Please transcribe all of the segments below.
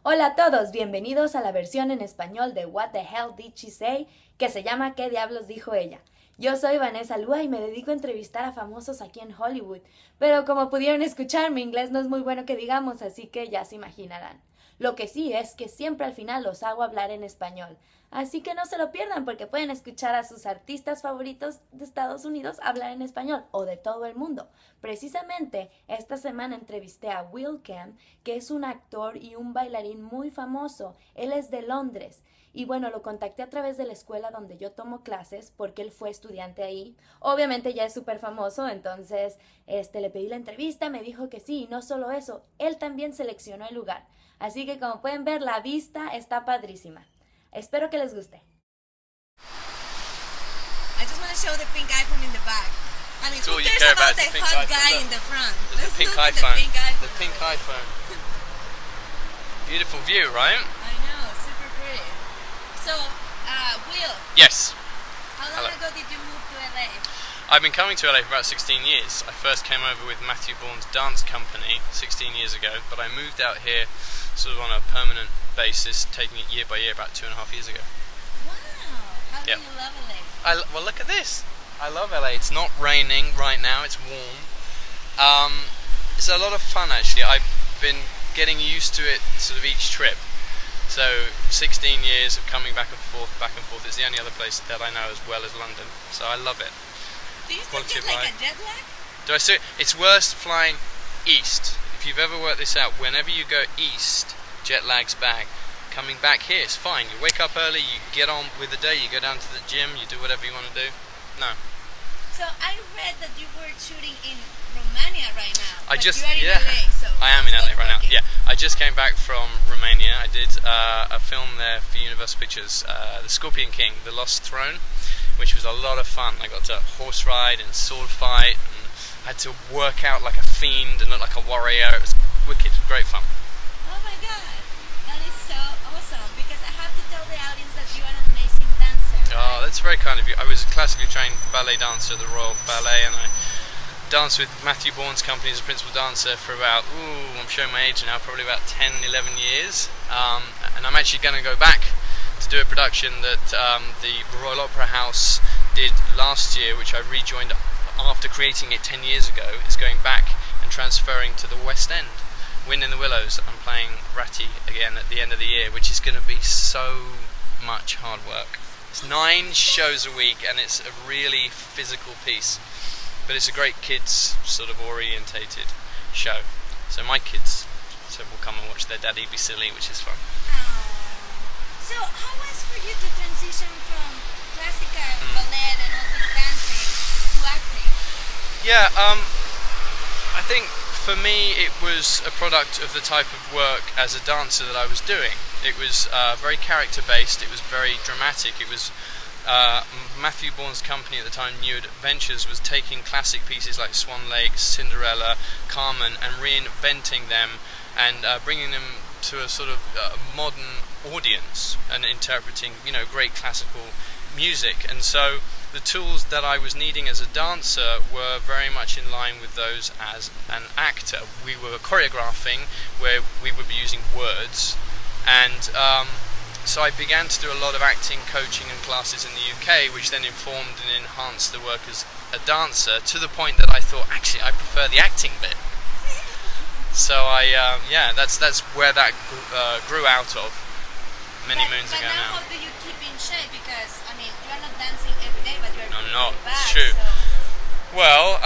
Hola a todos, bienvenidos a la versión en español de What the Hell Did She Say, que se llama ¿Qué diablos dijo ella? Yo soy Vanessa Lua y me dedico a entrevistar a famosos aquí en Hollywood, pero como pudieron escuchar, mi inglés no es muy bueno que digamos, así que ya se imaginarán. Lo que sí es que siempre al final los hago hablar en español, así que no se lo pierdan porque pueden escuchar a sus artistas favoritos de Estados Unidos hablar en español o de todo el mundo. Precisamente esta semana entrevisté a Will Kemp, que es un actor y un bailarín muy famoso. Él es de Londres. Y bueno, lo contacté a través de la escuela donde yo tomo clases porque él fue estudiante ahí. Obviamente ya es súper famoso, entonces le pedí la entrevista, me dijo que sí, y no solo eso, él también seleccionó el lugar. Así que como pueden ver, la vista está padrísima. Espero que les guste. I just want to show the pink iPhone in the back. I mean, who cares about the hot guy in the front? Let's look at the pink iPhone. The pink iPhone. Beautiful view, right? I know, super pretty. So, Will. Yes. How long ago did you move to LA? I've been coming to LA for about 16 years. I first came over with Matthew Bourne's dance company 16 years ago, but I moved out here sort of on a permanent basis, taking it year by year about 2.5 years ago. Wow, how do you love LA? Well, look at this. I love LA. It's not raining right now, it's warm. It's a lot of fun actually. I've been getting used to it sort of each trip. So 16 years of coming back and forth. It's the only other place that I know as well as London. So I love it. Do you still get like a jet lag? Do I see? It's worse flying east. If you've ever worked this out, whenever you go east, jet lag's bad. Coming back here, it's fine. You wake up early, you get on with the day, you go down to the gym, you do whatever you want to do. No. So I read that you were shooting in Romania right now. I just, you are in LA, so I am in LA right now. Okay. Yeah, I just came back from Romania. I did a film there for Universal Pictures, The Scorpion King, The Lost Throne, which was a lot of fun. I got to horse ride and sword fight, and I had to work out like a fiend and look like a warrior. It was wicked, great fun. Oh my god, that is so awesome, because I have to tell the audience that you are an amazing dancer. Oh, that's very kind of you. I was a classically trained ballet dancer at the Royal Ballet, and I danced with Matthew Bourne's company as a principal dancer for about, I'm showing my age now, probably about 10, 11 years. And I'm actually going to go back to do a production that the Royal Opera House did last year, which I rejoined after creating it 10 years ago. It's going back and transferring to the West End. Wind in the Willows. I'm playing Ratty again at the end of the year, which is going to be so much hard work. It's 9 shows a week and it's a really physical piece, but it's a great kids sort of orientated show. So my kids will come and watch their daddy be silly, which is fun. So how was for you to transition from classical ballet and all this dancing to acting? Yeah, I think for me it was a product of the type of work as a dancer that I was doing. It was very character based, it was very dramatic. It was Matthew Bourne's company at the time, New Adventures, was taking classic pieces like Swan Lake, Cinderella, Carmen, and reinventing them and bringing them to a sort of modern audience and interpreting, great classical music. And so the tools that I was needing as a dancer were very much in line with those as an actor. We were choreographing where we would be using words, and so I began to do a lot of acting coaching and classes in the UK, which then informed and enhanced the work as a dancer, to the point that I thought, actually, I prefer the acting bit. So that's where that grew out of many moons ago now. How do you keep in shape? Because, I mean, you are not dancing every day, but you are I'm not, back, it's true. So. Well,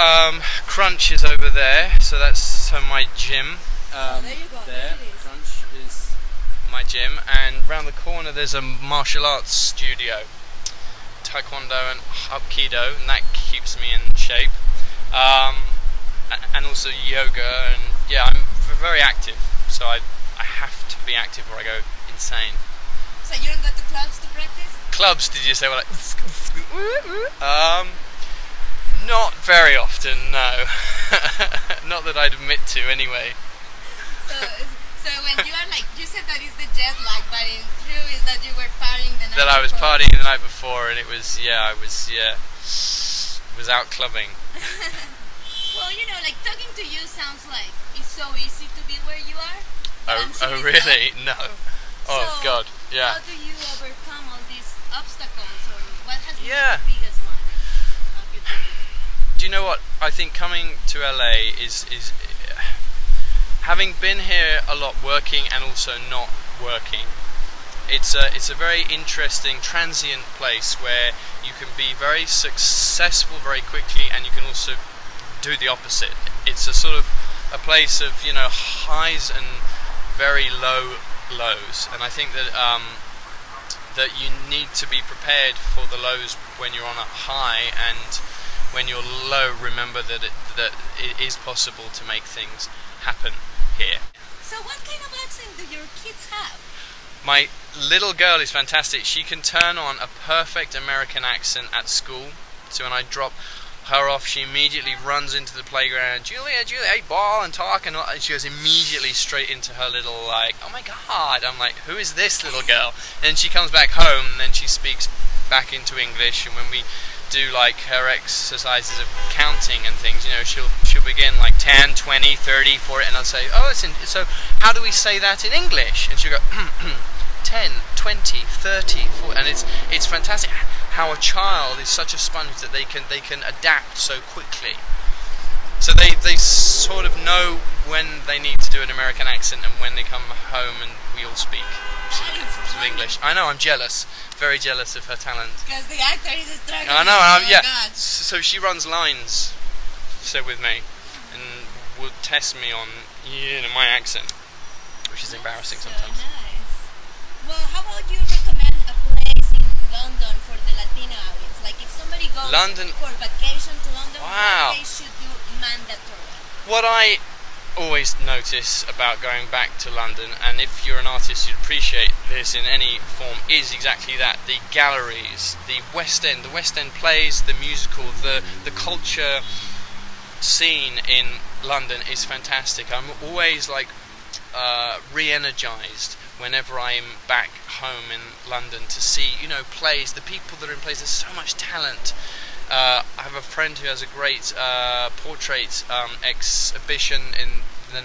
Crunch is over there, so that's my gym. There you go, there it is. Crunch is my gym, and round the corner there's a martial arts studio, Taekwondo and Hapkido, and that keeps me in shape. And also yoga, and yeah, I'm very active, so I have to be active or I go insane. So you don't go to clubs to practice? Clubs, did you say? Well, not very often, no. Not that I'd admit to, anyway. So when you are like, you said that it's the jet lag, but in true is that you were partying the night that I was before. partying the night before, and it was, I was out clubbing. Well, like talking to you sounds like it's so easy to be where you are. But I'm Oh, serious, really? No. Oh, So, God. Yeah. How do you overcome all these obstacles, or what has been Yeah. the biggest one of your journey? Do you know what? I think coming to LA is having been here a lot working and also not working. It's a very interesting transient place where you can be very successful very quickly, and you can also do the opposite. It's a sort of a place of, you know, highs and very low lows, and I think that that you need to be prepared for the lows when you're on a high, and when you're low, remember that it is possible to make things happen here. So what kind of accent do your kids have? My little girl is fantastic. She can turn on a perfect American accent at school. So when I drop her off, she immediately runs into the playground, Julia, hey, ball and talk, and she goes immediately straight into her little, like, oh my God. I'm like, who is this little girl? And she comes back home, and then she speaks back into English, and when we do like her exercises of counting and things, you know, she'll begin like 10, 20, 30, 40, and I'll say, oh, so how do we say that in English? And she'll go 10, 20, 30, 40, and it's fantastic how a child is such a sponge that they can adapt so quickly. So they sort of know when they need to do an American accent and when they come home and we all speak some English. I know, I'm jealous, very jealous of her talent. Because the actor is struggling. I know, Oh yeah. God. So she runs lines, so with me, and will test me on, you know, my accent, which is embarrassing So sometimes. nice. Well, how about you recommend a place in London for the Latino audience? Like if somebody goes London. for vacation to London, Wow. what they should do mandatory? What I always notice about going back to London, and if you're an artist you'd appreciate this in any form, is exactly that: the galleries, the West End plays, the musical, the culture scene in London is fantastic. I'm always like re-energized whenever I'm back home in London to see, you know, plays, the people that are in plays. There's so much talent. I have a friend who has a great portrait exhibition in the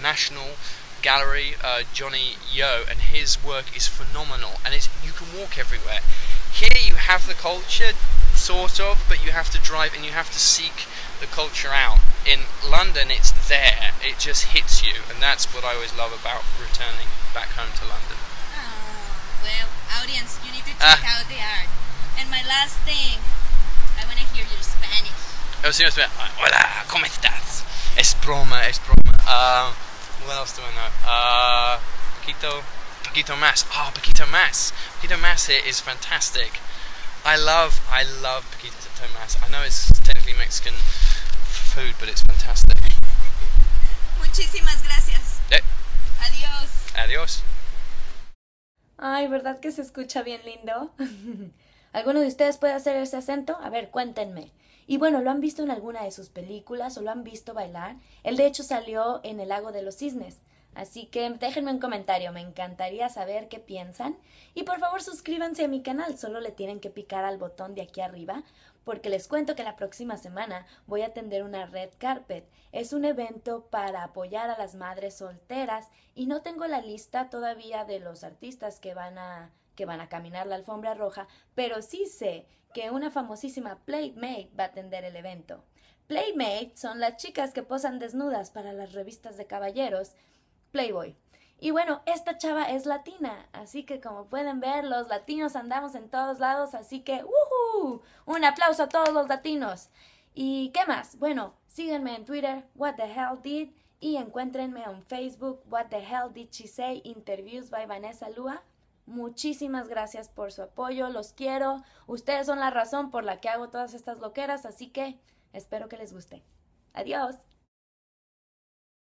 National Gallery, Johnny Yo, and his work is phenomenal, and you can walk everywhere. Here you have the culture, sort of, but you have to drive and you have to seek the culture out. In London it's there, it just hits you, and that's what I always love about returning back home to London. Oh, well, audience, you need to check out the art. And my last thing, I want to hear your Spanish. Oh, sí, hola, ¿cómo estás? Es broma, es broma. What else do I know? Poquito más. Oh, poquito más. Poquito más here is fantastic. I love poquito más. I know it's technically Mexican food, but it's fantastic. Muchísimas gracias. Adiós. Adiós. Ay, ¿verdad que se escucha bien lindo? ¿Alguno de ustedes puede hacer ese acento? A ver, cuéntenme. Y bueno, ¿lo han visto en alguna de sus películas o lo han visto bailar? Él de hecho salió en el Lago de los Cisnes. Así que déjenme un comentario, me encantaría saber qué piensan. Y por favor suscríbanse a mi canal, solo le tienen que picar al botón de aquí arriba, porque les cuento que la próxima semana voy a atender una red carpet. Es un evento para apoyar a las madres solteras y no tengo la lista todavía de los artistas que van a caminar la alfombra roja, pero sí sé que una famosísima Playmate va a atender el evento. Playmate son las chicas que posan desnudas para las revistas de caballeros Playboy. Y bueno, esta chava es latina, así que como pueden ver, los latinos andamos en todos lados, así que ¡woohoo! Un aplauso a todos los latinos. ¿Y qué más? Bueno, síganme en Twitter, What the Hell Did, y encuéntrenme en Facebook, What the Hell Did She Say, Interviews by Vanessa Lua. Muchísimas gracias por su apoyo, los quiero. Ustedes son la razón por la que hago todas estas loqueras, así que espero que les guste. Adiós.